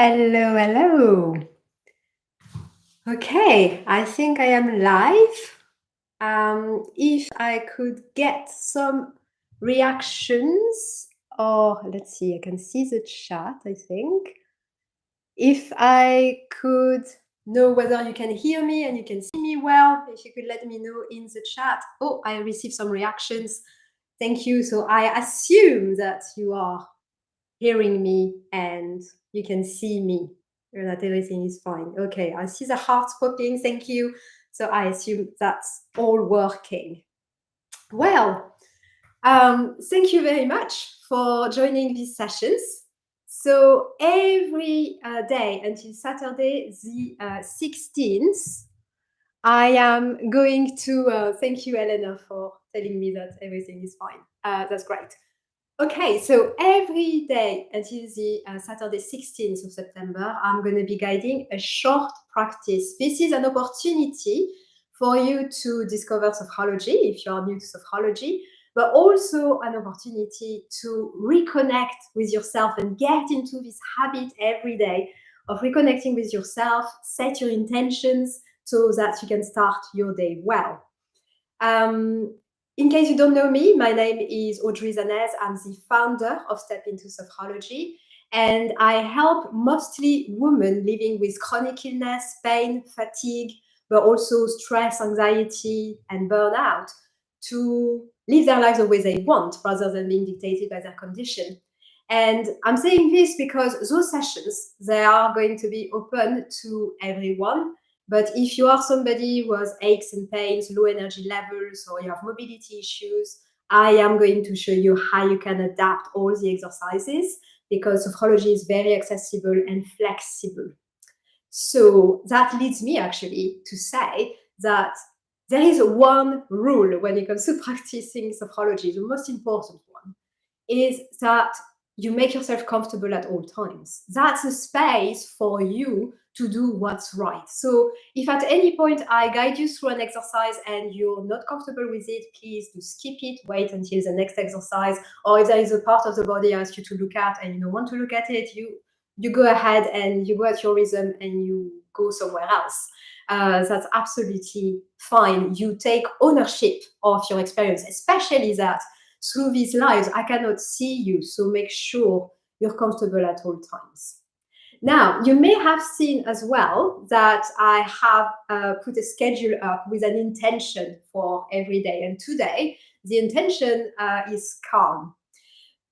Hello, hello. Okay, I think I am live. If I could get some reactions, or let's see, I can see the chat, I think. If I could know whether you can hear me and you can see me well, if you could let me know in the chat. Oh, I received some reactions. Thank you. So I assume that you are hearing me and you can see me, that everything is fine. Okay, I see the hearts popping. Thank you. So I assume that's all working. Well, thank you very much for joining these sessions. So every day until Saturday, the 16th, I am going to, thank you, Elena, for telling me that everything is fine. That's great. Okay, so every day until the Saturday 16th of September, I'm going to be guiding a short practice. This is an opportunity for you to discover sophrology if you are new to sophrology, but also an opportunity to reconnect with yourself and get into this habit every day of reconnecting with yourself, set your intentions so that you can start your day well. In case you don't know me, my name is Audrey Zannese. I'm the founder of Step Into Sophrology, and I help mostly women living with chronic illness, pain, fatigue, but also stress, anxiety, and burnout to live their lives the way they want rather than being dictated by their condition. And I'm saying this because those sessions, they are going to be open to everyone. But if you are somebody who has aches and pains, low energy levels, or you have mobility issues, I am going to show you how you can adapt all the exercises because sophrology is very accessible and flexible. So that leads me actually to say that there is one rule when it comes to practicing sophrology, the most important one, is that you make yourself comfortable at all times. That's a space for you to do what's right. So if at any point I guide you through an exercise and you're not comfortable with it, please do skip it, wait until the next exercise. Or if there is a part of the body I ask you to look at and you don't want to look at it, you go ahead and you go at your rhythm and you go somewhere else. That's absolutely fine. You take ownership of your experience, especially that through these lives, I cannot see you, so make sure you're comfortable at all times. Now, you may have seen as well that I have put a schedule up with an intention for every day. And today, the intention is calm.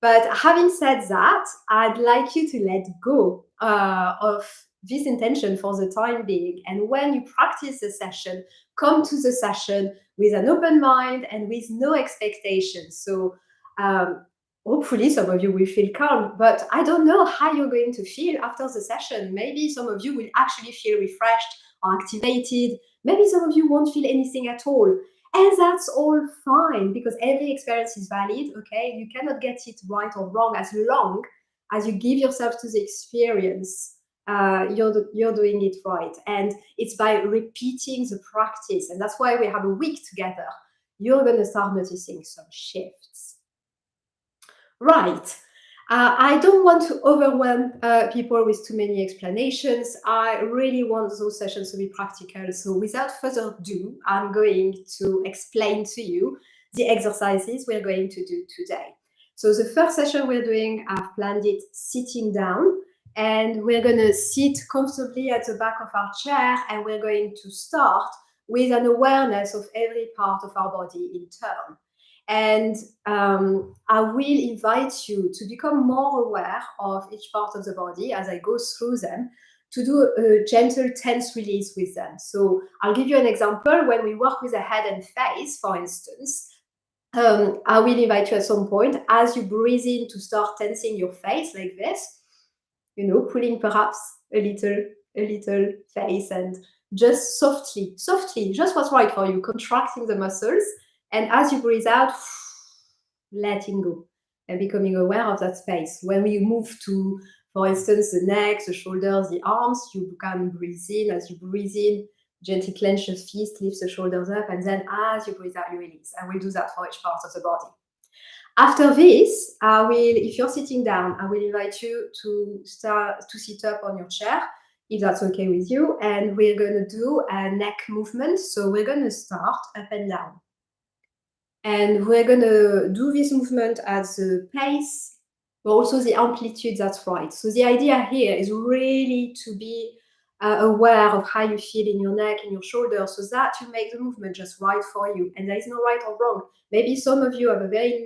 But having said that, I'd like you to let go of this intention for the time being. And when you practice the session, come to the session with an open mind and with no expectations. So hopefully some of you will feel calm, but I don't know how you're going to feel after the session. Maybe some of you will actually feel refreshed or activated. Maybe some of you won't feel anything at all. And that's all fine because every experience is valid, okay? You cannot get it right or wrong as long as you give yourself to the experience. You're doing it right. And it's by repeating the practice. And that's why we have a week together. You're going to start noticing some shifts. Right. I don't want to overwhelm people with too many explanations. I really want those sessions to be practical. So without further ado, I'm going to explain to you the exercises we're going to do today. So the first session we're doing, I've planned it sitting down, and we're going to sit comfortably at the back of our chair, and we're going to start with an awareness of every part of our body in turn. And I will invite you to become more aware of each part of the body as I go through them, to do a gentle tense release with them. So I'll give you an example. When we work with the head and face, for instance, I will invite you at some point, as you breathe in, to start tensing your face like this, pulling perhaps a little face, and just softly, just what's right for you, contracting the muscles. And as you breathe out, letting go and becoming aware of that space. When we move to, for instance, the neck, the shoulders, the arms, you can breathe in. As you breathe in, gently clench the fist, lift the shoulders up, and then as you breathe out, you release. And we'll do that for each part of the body. After this, I will, if you're sitting down, I will invite you to start to sit up on your chair, if that's okay with you. And we're going to do a neck movement. So we're going to start up and down. And we're going to do this movement at the pace, but also the amplitude that's right. So the idea here is really to be aware of how you feel in your neck, in your shoulders, so that you make the movement just right for you. And there is no right or wrong. Maybe some of you have a very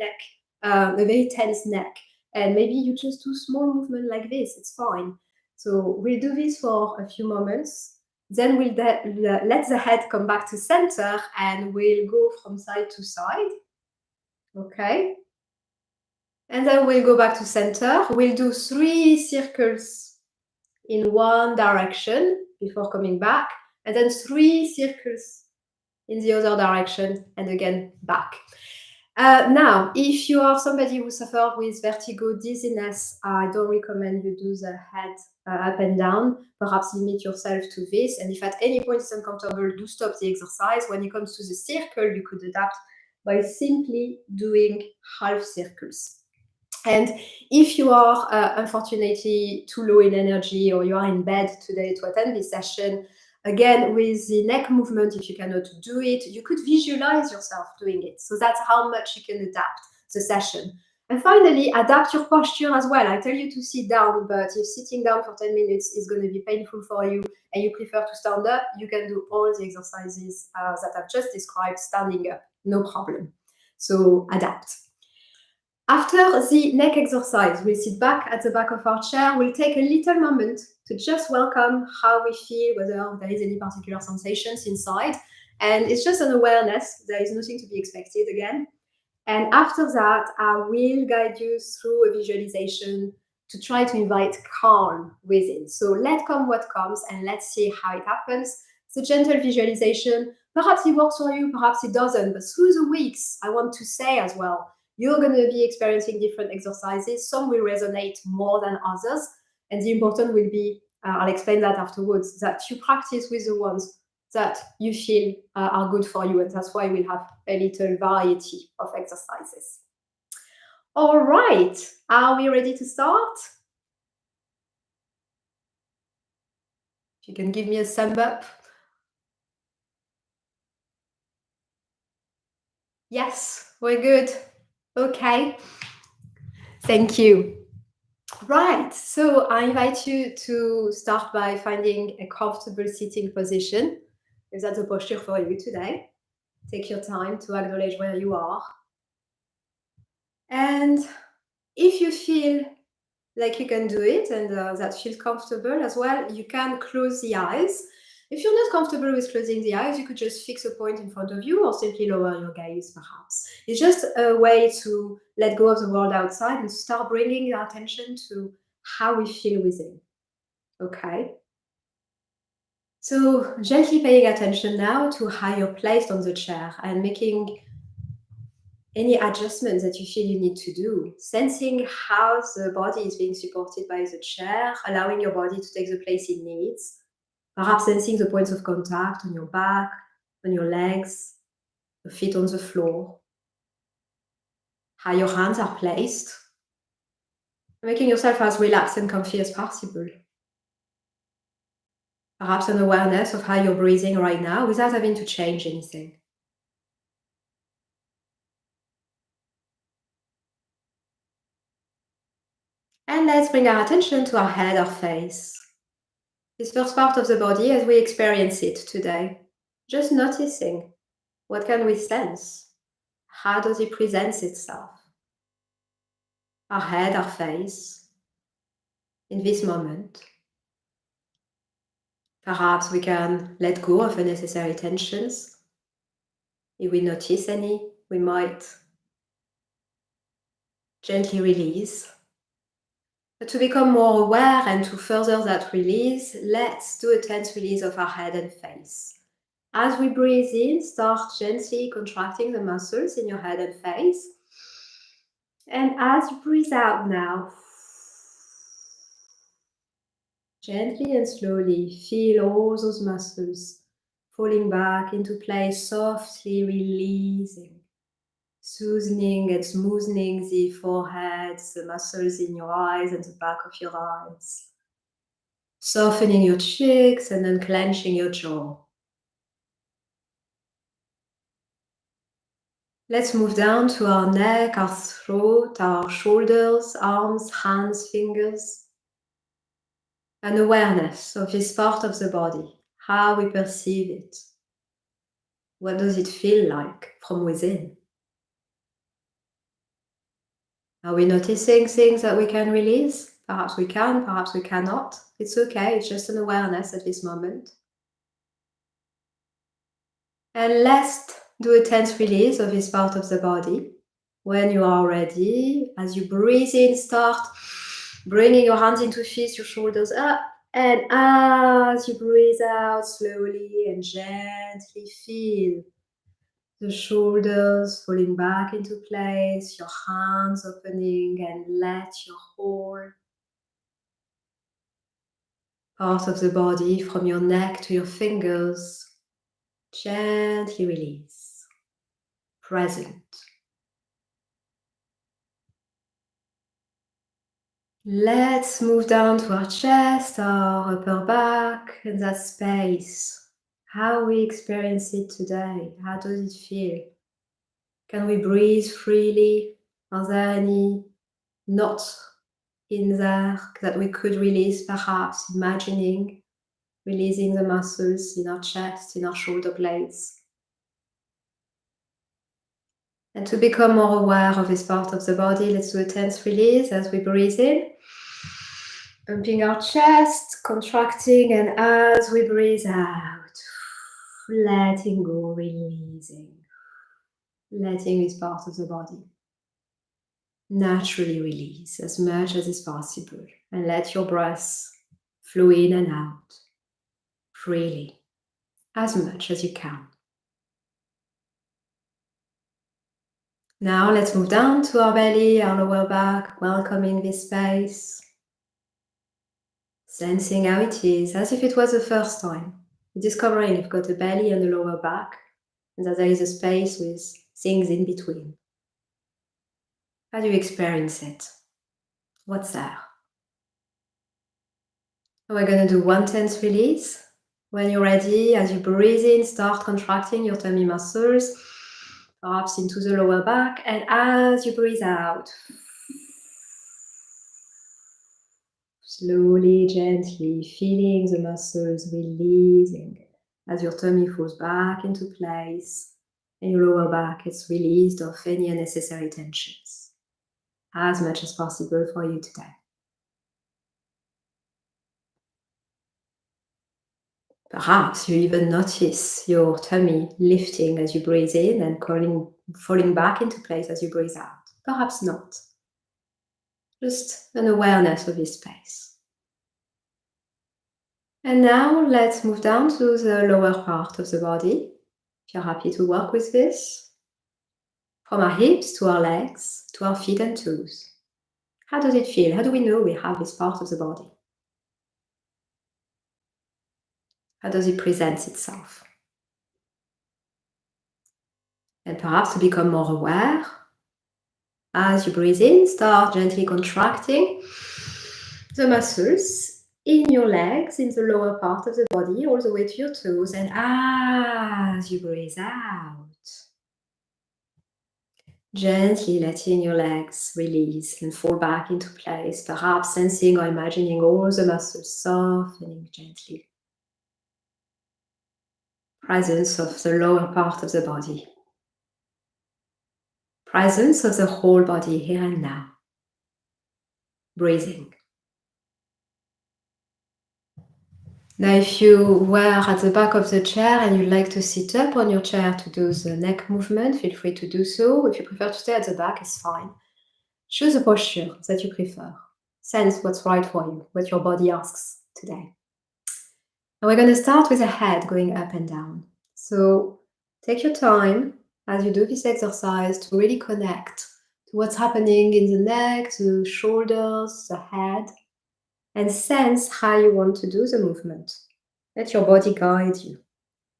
tense neck, and maybe you just do small movement like this. It's fine. So we'll do this for a few moments. Then we'll let the head come back to center, and we'll go from side to side. Okay. And then we'll go back to center. We'll do 3 circles in one direction before coming back, and then 3 circles in the other direction, and again back. Now, if you are somebody who suffers with vertigo, dizziness, I don't recommend you do the head up and down. Perhaps limit yourself to this. And if at any point it's uncomfortable, do stop the exercise. When it comes to the circle, you could adapt by simply doing half circles. And if you are unfortunately too low in energy, or you are in bed today to attend this session, again, with the neck movement, if you cannot do it, you could visualize yourself doing it. So that's how much you can adapt the session. And finally, adapt your posture as well. I tell you to sit down, but if sitting down for 10 minutes is going to be painful for you and you prefer to stand up, you can do all the exercises that I've just described standing up, no problem. So adapt. After the neck exercise, we'll sit back at the back of our chair. We'll take a little moment to just welcome how we feel, whether there is any particular sensations inside. And it's just an awareness. There is nothing to be expected again. And after that, I will guide you through a visualization to try to invite calm within. So let come what comes, and let's see how it happens. It's a gentle visualization. Perhaps it works for you, perhaps it doesn't. But through the weeks, I want to say as well, you're going to be experiencing different exercises. Some will resonate more than others. And the important will be, I'll explain that afterwards, that you practice with the ones that you feel are good for you. And that's why we'll have a little variety of exercises. All right, are we ready to start? If you can give me a thumb up. Yes, we're good. Okay, thank you. Right, so I invite you to start by finding a comfortable sitting position. If that's a posture for you today, take your time to acknowledge where you are. And if you feel like you can do it and that feels comfortable as well, you can close the eyes. If you're not comfortable with closing the eyes, you could just fix a point in front of you or simply lower your gaze, perhaps. It's just a way to let go of the world outside and start bringing our attention to how we feel within. Okay? So gently paying attention now to how you're placed on the chair and making any adjustments that you feel you need to do, sensing how the body is being supported by the chair, allowing your body to take the place it needs, perhaps sensing the points of contact on your back, on your legs, your feet on the floor, how your hands are placed, making yourself as relaxed and comfy as possible. Perhaps an awareness of how you're breathing right now without having to change anything. And let's bring our attention to our head, our face. This first part of the body as we experience it today. Just noticing, what can we sense? How does it present itself? Our head, our face, in this moment. Perhaps we can let go of unnecessary tensions. If we notice any, we might gently release. But to become more aware and to further that release, let's do a tense release of our head and face. As we breathe in, start gently contracting the muscles in your head and face. And as you breathe out now, gently and slowly feel all those muscles falling back into place, softly releasing. soothing and smoothing the forehead, the muscles in your eyes and the back of your eyes. Softening your cheeks and then clenching your jaw. Let's move down to our neck, our throat, our shoulders, arms, hands, fingers. An awareness of this part of the body, how we perceive it. What does it feel like from within? Are we noticing things that we can release? Perhaps we can, perhaps we cannot. It's okay, it's just an awareness at this moment. And let's do a tense release of this part of the body. When you are ready, as you breathe in, start bringing your hands into fist, your shoulders up. And as you breathe out, slowly and gently feel the shoulders falling back into place, your hands opening, and let your whole part of the body, from your neck to your fingers, gently release. Present. Let's move down to our chest, our upper back, and that space. How we experience it today. How does it feel? Can we breathe freely? Are there any knots in there that we could release, perhaps imagining releasing the muscles in our chest, in our shoulder blades? And to become more aware of this part of the body, let's do a tense release as we breathe in. Pumping our chest, contracting, and as we breathe out, letting go, releasing. Letting this part of the body naturally release as much as is possible. And let your breath flow in and out freely, as much as you can. Now let's move down to our belly, our lower back, welcoming this space. Sensing how it is, as if it was the first time. Discovering you've got a belly and a lower back, and that there is a space with things in between. How do you experience it? What's there? And we're going to do one tense release. When you're ready, as you breathe in, start contracting your tummy muscles, perhaps into the lower back, and as you breathe out, slowly, gently, feeling the muscles releasing as your tummy falls back into place and your lower back is released of any unnecessary tensions, as much as possible for you today. Perhaps you even notice your tummy lifting as you breathe in and falling back into place as you breathe out. Perhaps not. Just an awareness of this space. And now let's move down to the lower part of the body. If you're happy to work with this. From our hips to our legs, to our feet and toes. How does it feel? How do we know we have this part of the body? How does it present itself? And perhaps to become more aware, as you breathe in, start gently contracting the muscles in your legs, in the lower part of the body, all the way to your toes. And as you breathe out, gently letting your legs release and fall back into place, perhaps sensing or imagining all the muscles softening gently. Presence of the lower part of the body. Presence of the whole body here and now. Breathing. Now, if you were at the back of the chair and you'd like to sit up on your chair to do the neck movement, feel free to do so. If you prefer to stay at the back, it's fine. Choose a posture that you prefer. Sense what's right for you, what your body asks today. And we're going to start with the head going up and down. So take your time as you do this exercise to really connect to what's happening in the neck, the shoulders, the head, and sense how you want to do the movement. Let your body guide you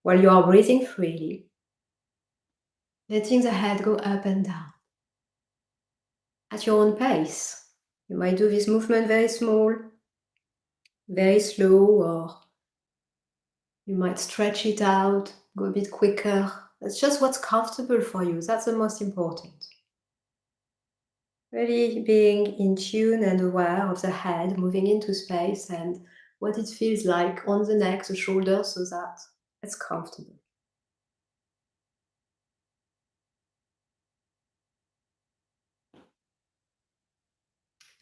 while you are breathing freely. letting the head go up and down at your own pace. You might do this movement very small, very slow, or you might stretch it out, go a bit quicker. It's just what's comfortable for you. That's the most important. Really being in tune and aware of the head moving into space and what it feels like on the neck, the shoulders, so that it's comfortable.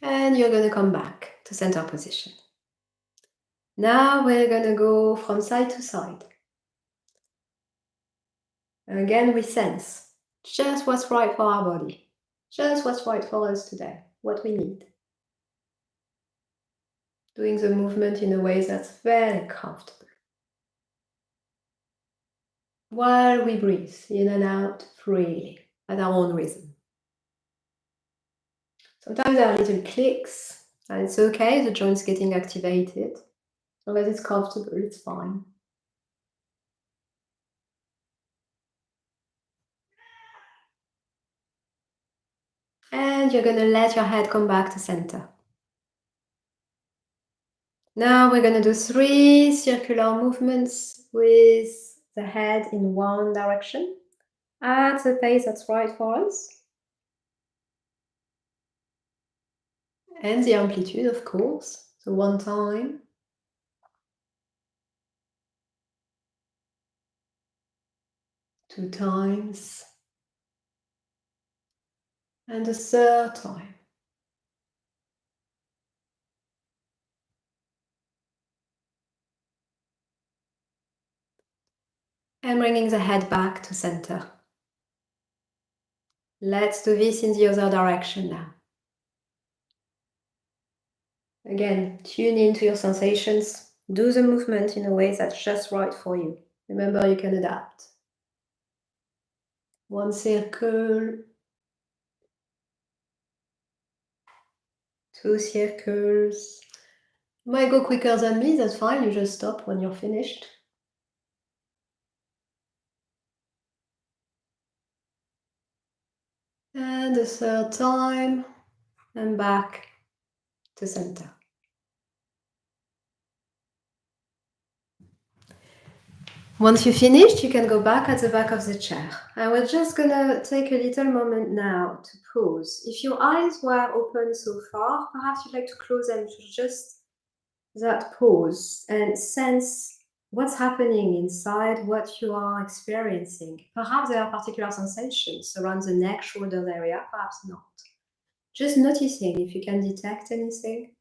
And you're going to come back to center position. Now we're going to go from side to side. And again, we sense just what's right for our body, just what's right for us today, what we need. Doing the movement in a way that's very comfortable. While we breathe in and out freely at our own rhythm. Sometimes there are little clicks, and it's okay, the joint's getting activated. As long as it's comfortable, it's fine. And you're going to let your head come back to center. Now we're going to do 3 circular movements with the head in one direction at the pace that's right for us. And the amplitude, of course. So 1 time. 2 times. And a 3rd time. And bringing the head back to center. Let's do this in the other direction now. Again, tune into your sensations. Do the movement in a way that's just right for you. Remember, you can adapt. 1 circle. 2 circles. You might go quicker than me, that's fine. You just stop when you're finished. And a 3rd time. And back to center. Once you're finished, you can go back at the back of the chair. And we're just gonna take a little moment now to pause. If your eyes were open so far, perhaps you'd like to close them for just that pause and sense what's happening inside, what you are experiencing. Perhaps there are particular sensations around the neck, shoulders area, perhaps not. Just noticing if you can detect anything.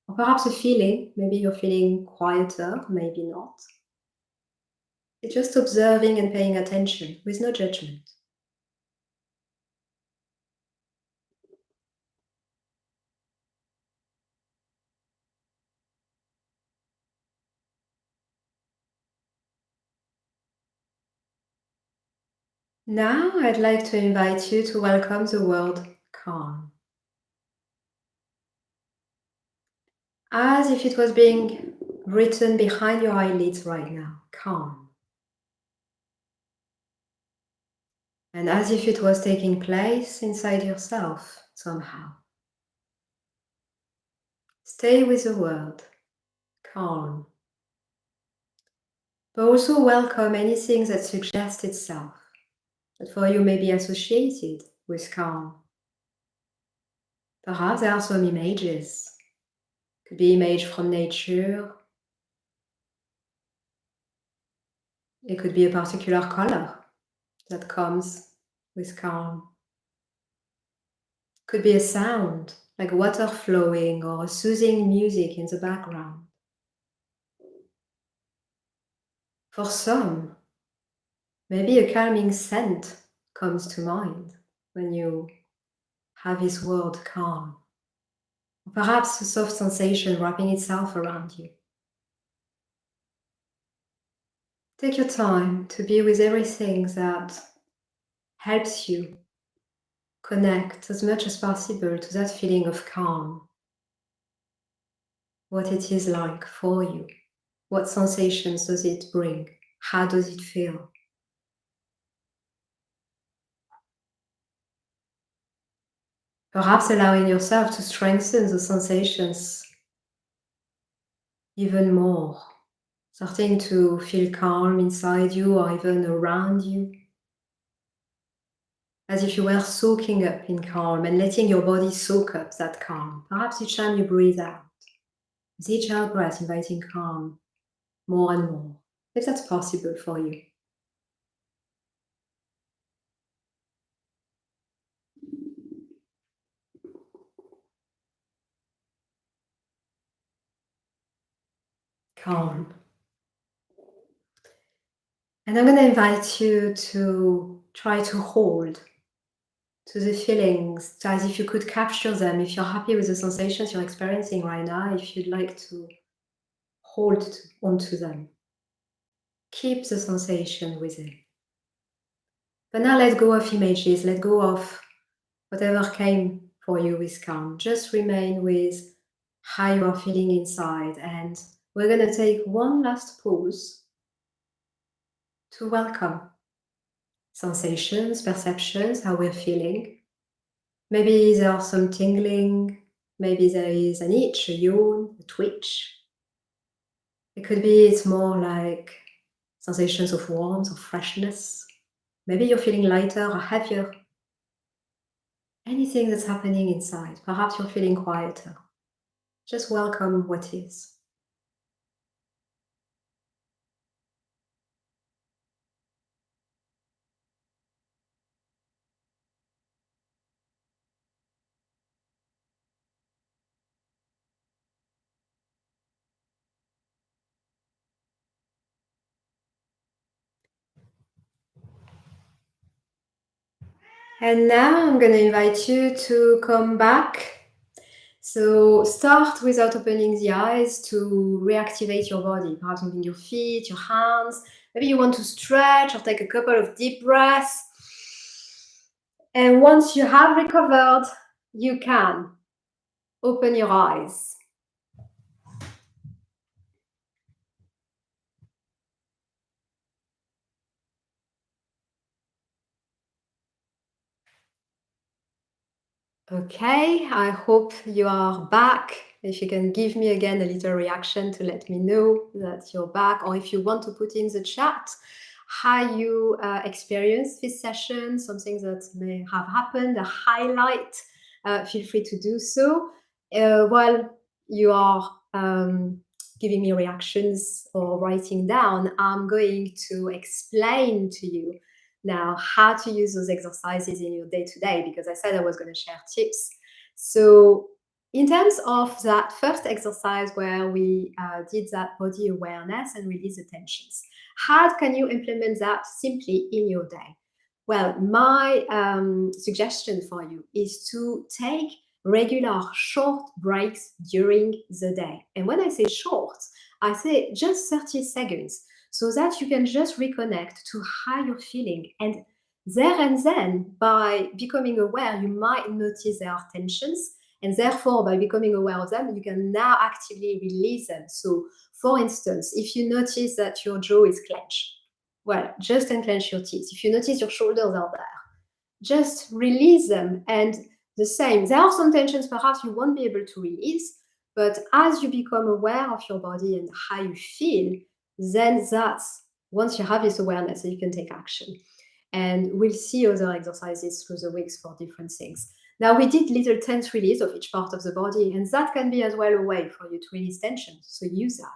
Or perhaps a feeling, maybe you're feeling quieter, maybe not. It's just observing and paying attention with no judgment. Now I'd like to invite you to welcome the word calm. As if it was being written behind your eyelids right now, calm. And as if it was taking place inside yourself somehow. Stay with the word calm. But also welcome anything that suggests itself, that for you may be associated with calm. Perhaps there are some images. Could be image from nature. It could be a particular color that comes with calm. Could be a sound, like water flowing or soothing music in the background. For some, maybe a calming scent comes to mind when you have this word calm. Or perhaps a soft sensation wrapping itself around you. Take your time to be with everything that helps you connect as much as possible to that feeling of calm. What it is like for you. What sensations does it bring? How does it feel? Perhaps allowing yourself to strengthen the sensations even more, starting to feel calm inside you or even around you, as if you were soaking up in calm and letting your body soak up that calm. Perhaps each time you breathe out, with each out breath inviting calm more and more, if that's possible for you. Calm. And I'm going to invite you to try to hold to the feelings as if you could capture them. If you're happy with the sensations you're experiencing right now, if you'd like to hold onto them, keep the sensation within. But now let go of images, let go of whatever came for you with calm. Just remain with how you are feeling inside. And we're going to take one last pause to welcome sensations, perceptions, how we're feeling. Maybe there are some tingling, maybe there is an itch, a yawn, a twitch. It could be it's more like sensations of warmth or freshness. Maybe you're feeling lighter or heavier. Anything that's happening inside. Perhaps you're feeling quieter. Just welcome what is. And now I'm going to invite you to come back. So start without opening the eyes to reactivate your body, perhaps moving your feet, your hands. Maybe you want to stretch or take a couple of deep breaths. And once you have recovered, you can open your eyes. Okay, I hope you are back. If you can give me again a little reaction to let me know that you're back, or if you want to put in the chat how you experienced this session, something that may have happened, a highlight, feel free to do so. While you are giving me reactions or writing down, I'm going to explain to you now how to use those exercises in your day to day, because I said I was going to share tips. So in terms of that first exercise where we did that body awareness and release the tensions, how can you implement that simply in your day? Well, my suggestion for you is to take regular short breaks during the day. And when I say short, I say just 30 seconds, so that you can just reconnect to how you're feeling. And there and then, by becoming aware, you might notice there are tensions. And therefore, by becoming aware of them, you can now actively release them. So, for instance, if you notice that your jaw is clenched, well, just unclench your teeth. If you notice your shoulders are there, just release them. And the same, there are some tensions perhaps you won't be able to release, but as you become aware of your body and how you feel, then that's once you have this awareness, you can take action. And we'll see other exercises through the weeks for different things. Now, we did little tense release of each part of the body, and that can be as well a way for you to release tension. So use that.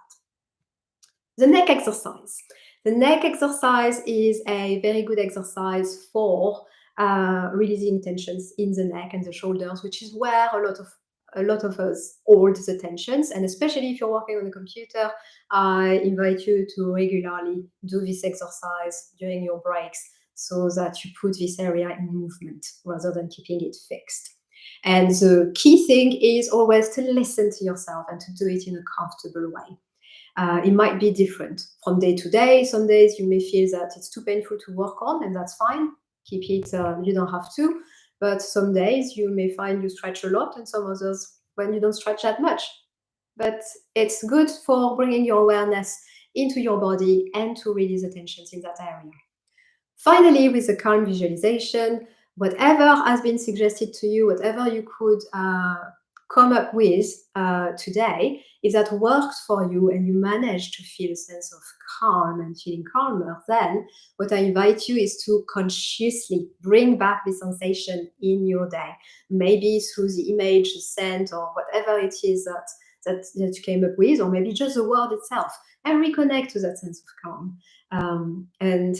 The neck exercise. The neck exercise is a very good exercise for releasing tensions in the neck and the shoulders, which is where a lot of us hold the tensions. And especially if you're working on a computer, I invite you to regularly do this exercise during your breaks so that you put this area in movement rather than keeping it fixed. And the key thing is always to listen to yourself and to do it in a comfortable way. It might be different from day to day. Some days you may feel that it's too painful to work on, and that's fine. Keep it, you don't have to. But some days you may find you stretch a lot, and some others when you don't stretch that much. But it's good for bringing your awareness into your body and to release the tensions in that area. Finally, with the calm visualization, whatever has been suggested to you, whatever you could come up with today, if that works for you and you manage to feel a sense of calm and feeling calmer, then what I invite you is to consciously bring back the sensation in your day, maybe through the image, the scent, or whatever it is that you came up with, or maybe just the word itself, and reconnect to that sense of calm. And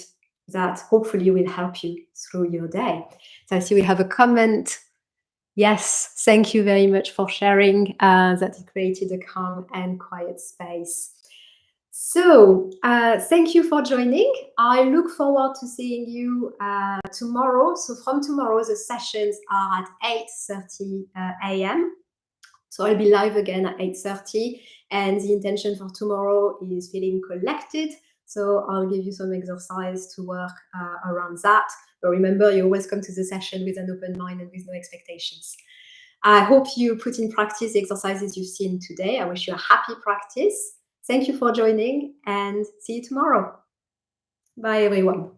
that hopefully will help you through your day. So I see we have a comment. Yes, thank you very much for sharing that it created a calm and quiet space. So thank you for joining. I look forward to seeing you tomorrow. So from tomorrow, the sessions are at 8:30 a.m. So I'll be live again at 8:30, and the intention for tomorrow is feeling collected. So I'll give you some exercise to work around that. But remember, you're always come to the session with an open mind and with no expectations. I hope you put in practice the exercises you've seen today. I wish you a happy practice. Thank you for joining, and see you tomorrow. Bye, everyone.